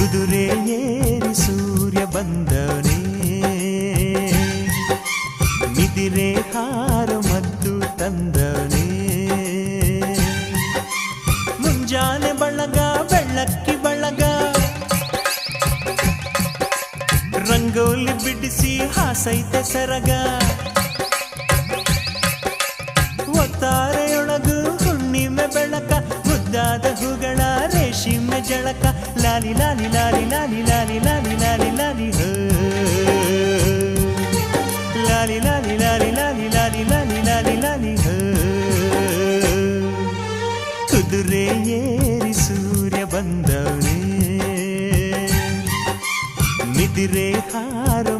ಕುದುರೆ ಏರಿ ಸೂರ್ಯ ಬಂದವನೇ, ನಿದಿರೆ ಹಾರು ಮದ್ದು ತಂದವನೇ. ಮುಂಜಾನೆ ಬಳಗ ಬೆಳ್ಳಕ್ಕಿ ಬಳಗ, ರಂಗೋಲಿ ಬಿಡಿಸಿ ಹಾಸೈತೆ ಸರಗ. ಒತ್ತಾರೆಯೊಳಗು ಹುಣ್ಣಿಮೆ ಬೆಳಕ, ಮುದ್ದಾದ ಹೂಗಳ ರೇಷ್ಮೆ ಜಳಕ. ಲಾಲಿ ಲಾಲಿ ಲಾಲಿ ಲಾಲಿ ಲಾಲಿ ಲಾಲಿ ಲಾಲಿ ಲಾಲಿ ಹೋ, ಲಾಲಿ ಲಾಲಿ ಲಾಲಿ ಲಾಲಿ ಲಾಲಿ ಲಾಲಿ ಲಾಲಿ ಲಾಲಿ ಹೋ. ಕುದುರೆ ಏರಿ ಸೂರ್ಯ ಬಂದವನೇ, ನಿದಿರೆ ಹಾರೋ